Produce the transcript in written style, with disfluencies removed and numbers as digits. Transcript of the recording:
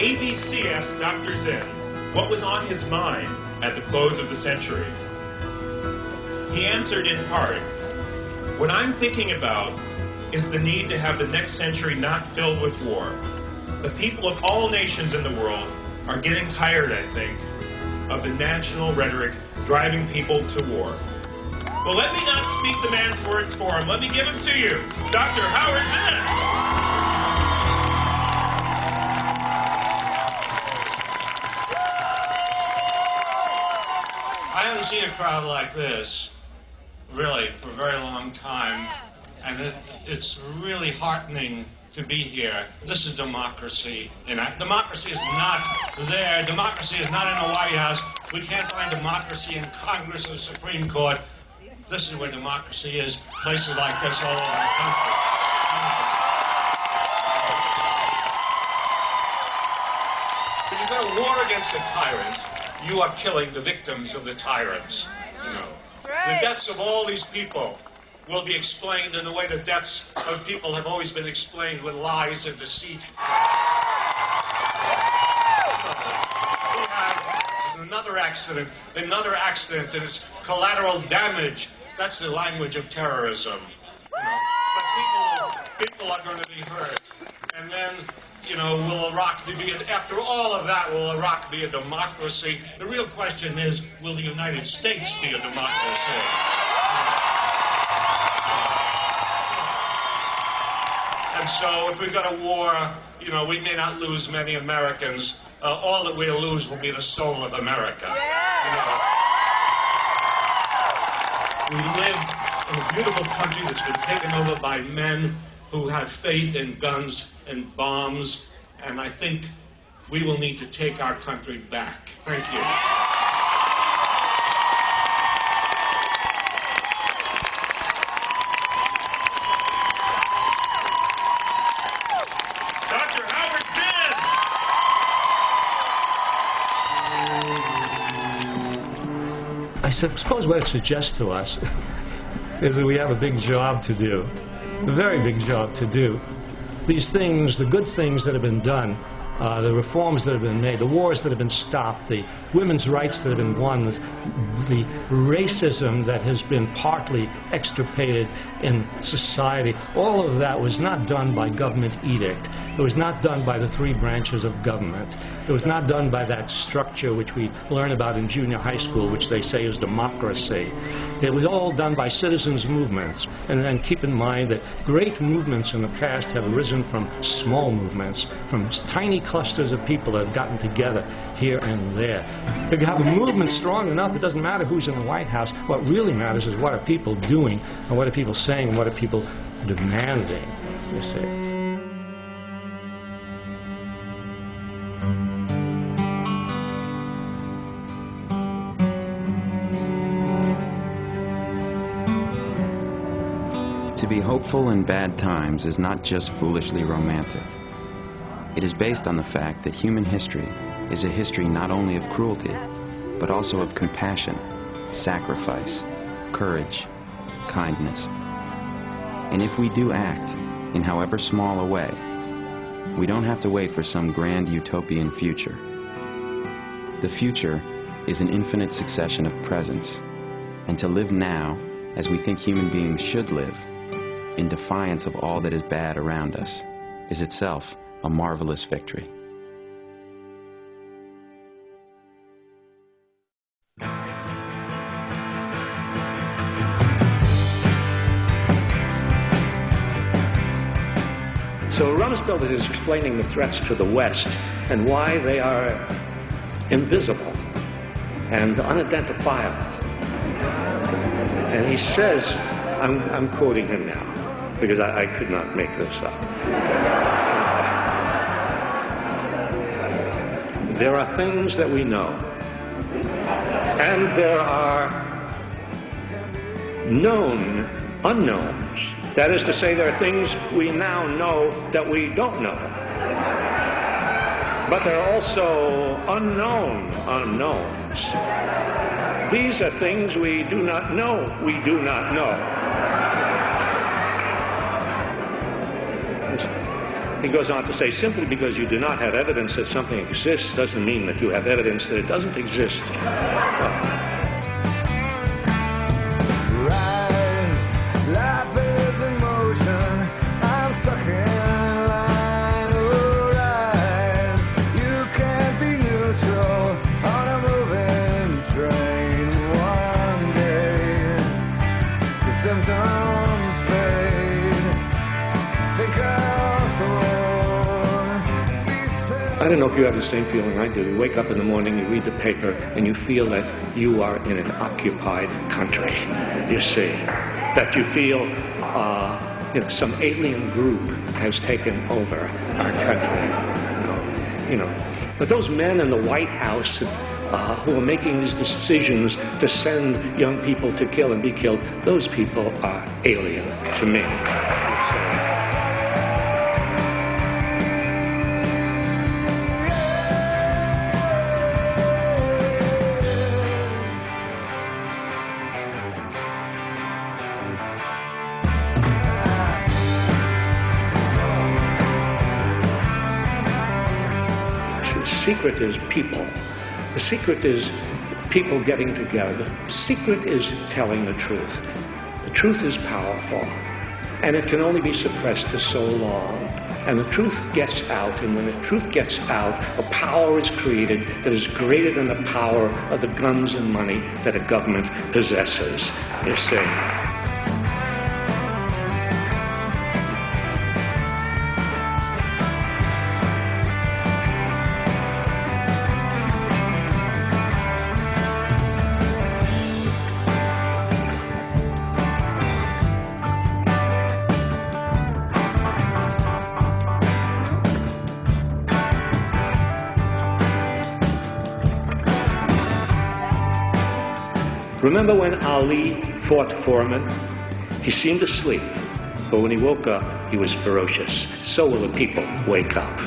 ABC asked Dr. Zinn what was on his mind at the close of the century. He answered in part, "What I'm thinking about is the need to have the next century not filled with war. The people of all nations in the world are getting tired, I think, of the national rhetoric driving people to war." Well, let me not speak the man's words for him. Let me give them to you. Dr. Howard Zinn. I haven't seen a crowd like this, really, for a very long time. And it's really heartening to be here. This is democracy. And democracy is not there. Democracy is not in the White House. We can't find democracy in Congress or the Supreme Court. This is where democracy is, places like this all over the country. When you go to war against a tyrant, you are killing the victims of the tyrants. You know, the deaths of all these people will be explained in the way the deaths of people have always been explained, with lies and deceit. We have another accident, and it's collateral damage. That's the language of terrorism. You know. But people are going to be hurt. And then, you know, will Iraq be, after all of that, will Iraq be a democracy? The real question is, will the United States be a democracy? And so if we go to war, you know, we may not lose many Americans. All that we'll lose will be the soul of America. You know. We live in a beautiful country that's been taken over by men who have faith in guns and bombs, and I think we will need to take our country back. Thank you. Dr. Howard Zinn! I suppose what it suggests to us is that we have a big job to do, a very big job to do. These things, the good things that have been done, the reforms that have been made, the wars that have been stopped, the women's rights that have been won, the racism that has been partly extirpated in society, all of that was not done by government edict. It was not done by the three branches of government. It was not done by that structure which we learn about in junior high school, which they say is democracy. It was all done by citizens' movements. And then keep in mind that great movements in the past have arisen from small movements, from tiny clusters of people that have gotten together here and there. If you have a movement strong enough, it doesn't matter who's in the White House. What really matters is what are people doing, and what are people saying, and what are people demanding, you see. To be hopeful in bad times is not just foolishly romantic. It is based on the fact that human history is a history not only of cruelty, but also of compassion, sacrifice, courage, kindness. And if we do act, in however small a way, we don't have to wait for some grand utopian future. The future is an infinite succession of presents, and to live now, as we think human beings should live, in defiance of all that is bad around us, is itself a marvelous victory. So Rumsfeld is explaining the threats to the West and why they are invisible and unidentifiable. And he says, I'm quoting him now, because I could not make this up. There are things that we know, and there are known unknowns. That is to say, there are things we now know that we don't know. But there are also unknown unknowns. These are things we do not know we do not know. He goes on to say, simply because you do not have evidence that something exists doesn't mean that you have evidence that it doesn't exist. Life is in motion. I'm stuck in line. Oh, rise. You can't be neutral on a moving train. One day the symptoms fade. Think I don't know if you have the same feeling I do. You wake up in the morning, you read the paper, and you feel that you are in an occupied country. You see, that you feel some alien group has taken over our country. But those men in the White House who are making these decisions to send young people to kill and be killed, those people are alien to me. The secret is people. The secret is people getting together. The secret is telling the truth. The truth is powerful, and it can only be suppressed for so long. And the truth gets out, and when the truth gets out, a power is created that is greater than the power of the guns and money that a government possesses. You see. Remember when Ali fought Foreman? He seemed asleep, but when he woke up, he was ferocious. So will the people wake up.